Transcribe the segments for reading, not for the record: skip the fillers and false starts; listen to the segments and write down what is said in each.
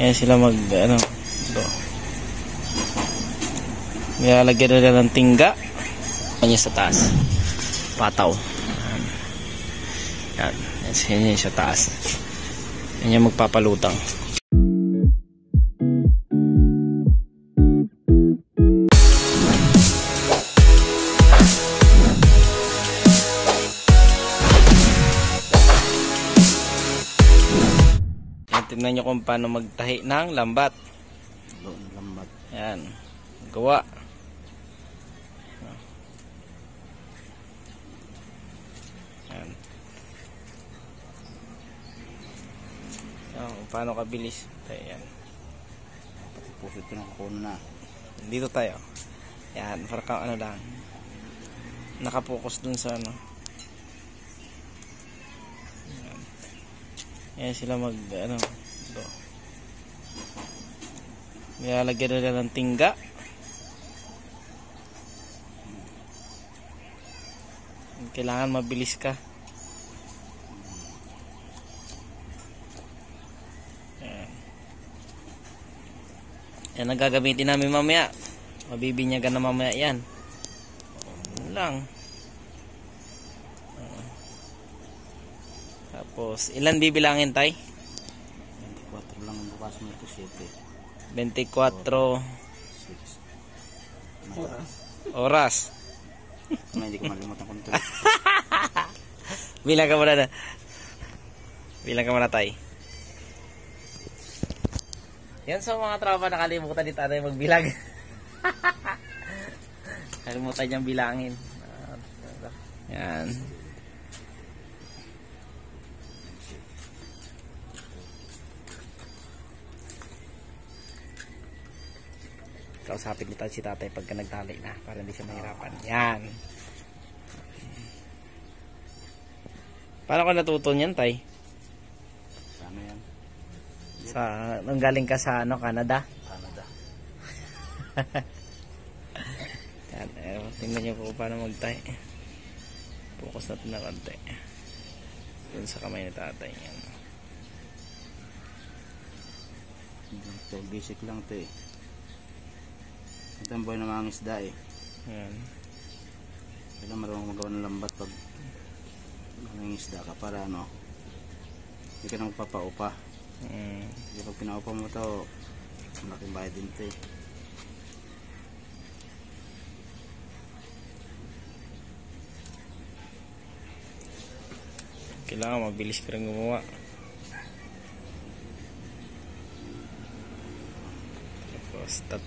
Ayan sila mag ano ito. Nilalagyan nila ng tingga niya sa taas. Pataw. Yan. Yan sa taas. Yan yung magpapalutang. Yan, tingnan nyo kung paano magtahi ng lambat. Yan. Gawa. Yan. Paano kabilis? Yan. Pusit ko ng kuno na. Dito tayo. Yan, para kang ano lang. Nakapokus dun sa ano. Yan. Yan sila mag ano. Ito. Nilalagyan nila ng tingga. Kailangan mabilis ka. Yan ang gagamitin namin mamaya. Mabibinyagan na mamaya yan. Yan lang. Tapos, ilan bibilangin tay? 24 lang ang bukas mo ito, 7. 24 oras. Hindi ko malimutan kung ito. Bilang ka muna na. Bilang ka muna tay. Yan sa mga tropa, nakalimutan ni tatay magbilang. Nakalimutan niyang bilangin. Yan. Kausapin nito si tatay pagka nagtali na para hindi siya mahirapan. Yan. Paano ka natuto niyan tay? Ano yan? Nanggaling ka sa ano, Canada? Canada. Yan, tingnan niyo po paano magtay. Focus natin na konti. Dun sa kamay ni tatay. Yan. Ito, basic lang ito eh. Ito ang buhay ng mga isda eh. Yan. Kailangan marunong magawa ng lambat pag isda ka para ano, hindi ka na magpapaupa. Kasi pag pinaupa mo ito, malaking bayad din ito eh. Kailangan mabilis ka rin gumawa. Tapos 3.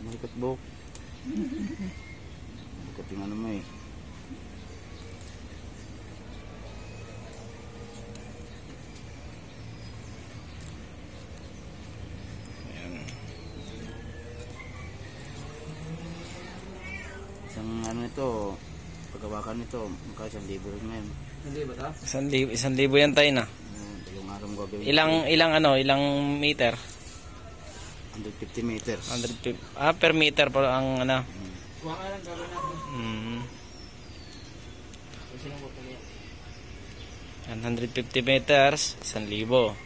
Malikot buhok. Malikot yung ano mo eh. Isang ano nito, paggawakan nito, maka 1,000 rin ngayon. Hindi ba ito? 1,000 yan tayo na. Yung araw mo gagawin. Ilang meter? 150 meters. 150. Per meter pa ang ano. Kuha ka lang gagawin natin. 150 meters, 1,000.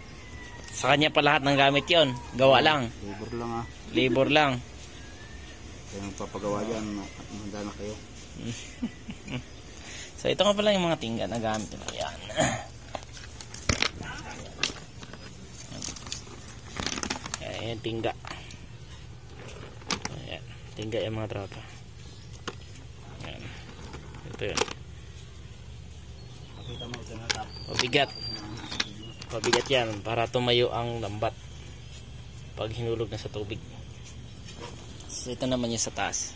Sa kanya pa lahat ng gamit yon. Gawa lang. Labor lang ah. Labor lang. Kaya magpapagawa dyan, handa na kayo. So ito nga pala yung mga tingga na gamit nila. Yan. Ayan, tingga. Ayan, tingga yung mga tropa. Ayan. Ito yun. Pabigat. Pabigat yan para tumayo ang lambat pag hinulog na sa tubig. So ito naman yung sa taas.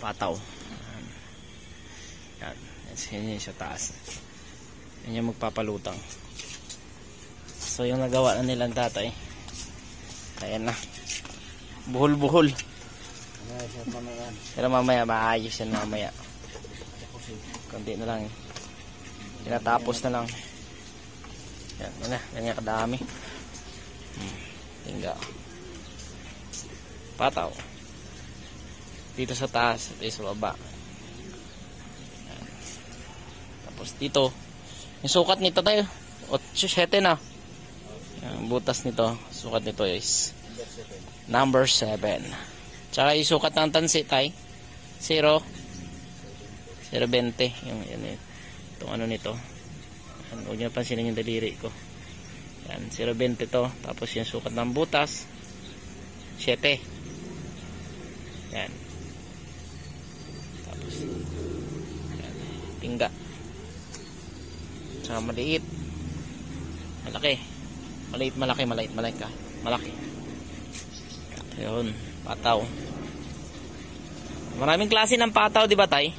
Pataw. Yan. Yan yung sa taas. Yan yung magpapalutang. So yung nagawa na nilang tatay. Ayan na. Buhol-buhol. Pero mamaya maayos yan mamaya. Kunti na lang. Tinatapos na lang. Yan. Yan na. Ganyan kadami. Tingga. Pataw. Dito sa taas. Dito sa baba. Yan. Tapos dito. Yung sukat nito tayo, 8-7 na. Yung butas nito, sukat nito is number 7. Tsaka yung sukat ng tansi tayo, 0.20. Yung itong ano nito. Huwag nyo pansinin yung daliri ko. Yan, 0.20 to. Tapos yung sukat ng butas, 7. Yan. Tapos, yan, tingga. Tsaka maliit. Malaki. Maliit ka. Malaki. Yun, pataw. Maraming klase ng pataw, di ba tay?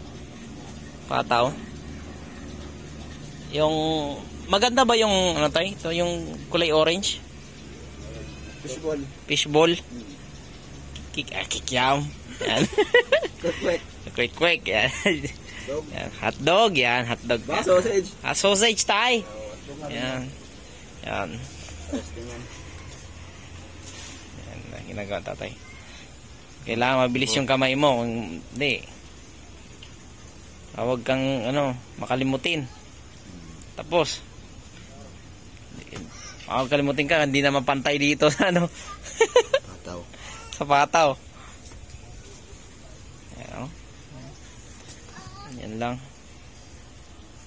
Pataw. Yung maganda ba yung ano tay? Ito yung kulay orange? Fishball. Kikyam. Yan. Quick. Yan. Yan. Hotdog. Yan. Hotdog. Sausage. Sausage tay. Yan. Yan. Yan. Ginagawa tatay. Kailangan mabilis yung kamay mo. Kung hindi, huwag kang makalimutin. Tapos kalimutin ka, hindi naman pantay dito sa Pataw. sa pataw. Yan lang.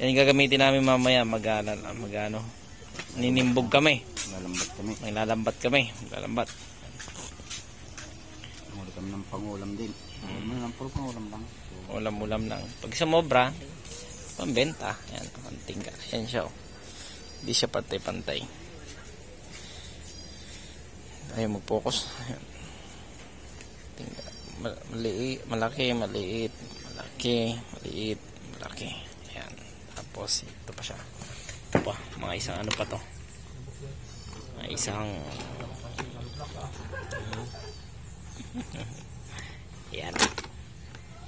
Yan yung gagamitin namin mamaya. Ninimbog kami. Maglalambat kami. Maglalambat. Muli kami ng pangulam din. Pangulam lang. Ulam lang. Pag sumobra, pambenta. Yan, tingga. Yan siya. Hindi siya pantay-pantay. Ayaw mag-focus. Ayan. Tingga. Malaki. Ayan. Tapos, ito pa siya. Ito pa. Mga isang ano pa to. Mga isang ayan.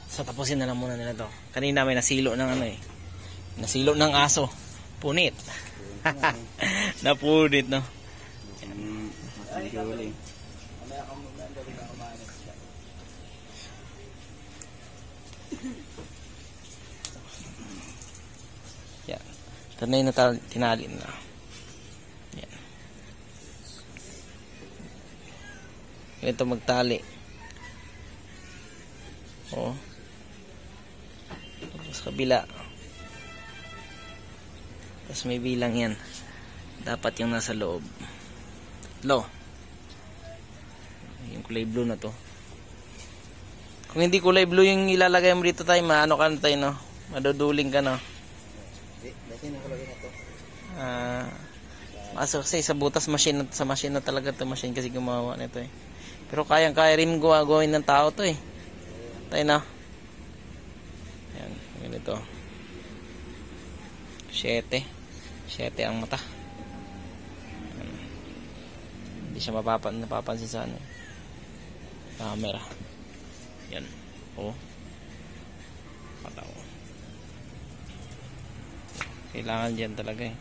So, tapusin na lang muna nila to. Kanina may nasilo ng nasilo ng aso. Punit. Napunit, no? Yan. Ito na yung tinali na. Yan. Ganito magtali. O. Tapos kabila. Tapos may bilang yan. Dapat yung nasa loob. Yung kulay blue na to. Kung hindi kulay blue yung ilalagay mo dito tayo, maano ka na tayo, no? Maduduling ka, no? Kasi sa butas machine, sa machine na talaga to, machine kasi gumawa nito eh. Pero kayang-kaya rin gawin ng tao to eh. Tayo na. Yan, ganito. 7 ang mata. Hindi siya napapansin sa camera. Yan. Pataw. Kailangan dyan talaga eh.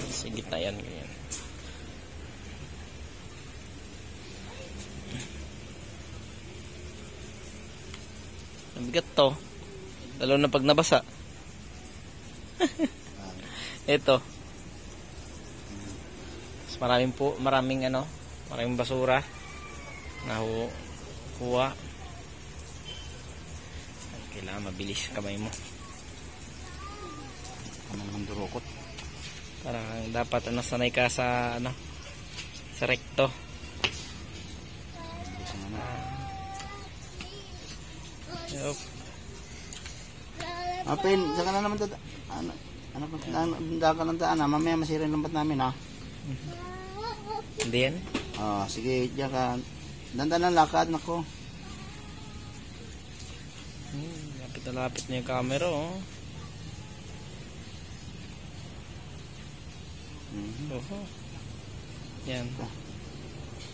Sige tayan ganyan. Nabigat to. Lalo na pag nabasa. Ito. Maraming basura na kuha. Kailangan mabilis kamay mo. Ang durukot. Parang dapat sanay ka sa sa recto. Yup. Apin, saka na naman dagan ng daan, mamaya masira yung lambat namin, ha? Hindi yan? Sige, diyan ka. Dandan ang lakad, nako. Lapit na lapit na yung camera, oh. Yan.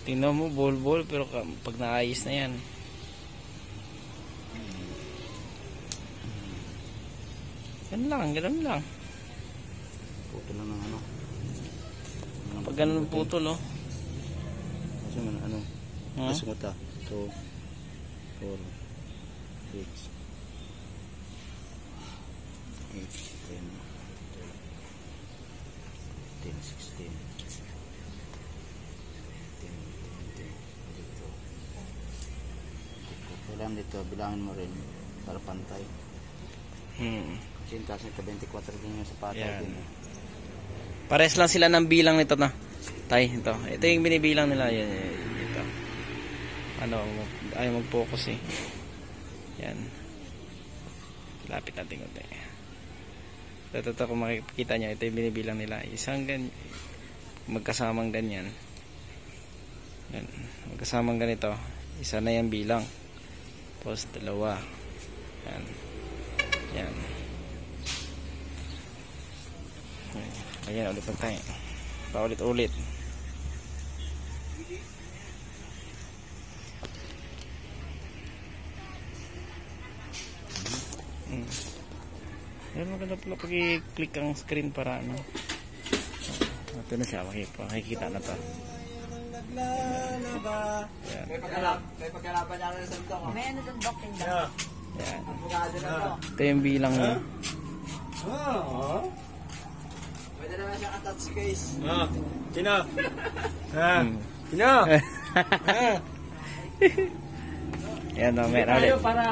Tingnan mo, bol pero pag naayos na yan. Ganun lang. Putol lang ng Pag ganun putol, oh. Kasi Kasungot 2, 4, 6. bilang dito, bilangin mo rin para pantay. Kasi yung taas nito 24 din yung sapatos din. Pares lang sila ng bilang nito na. Tay, ito. Ito yung binibilang nila. Yan, ito. Ano, ayaw mag-focus eh. Yan. Lapit natin konti. Ito kung makikita nyo, ito yung binibilang nila. Isang ganyan. Magkasamang ganyan. Yan. Magkasamang ganito. Isa na yung bilang. Tapos dalawa. Yan. Yan. Ayan, ulit na tayo. Paulit-ulit. Ayan, maganda pala pag i-click ang screen para ano. Ito na siya, makikita na to. Ayan. May pagkalaban niya rin sa ito. May ano doon, docking daw. Ayan. Ito yung bilang niya. Pwede naman siya ka-touch case. Sino? Sino? Ayan o, meron ulit. Para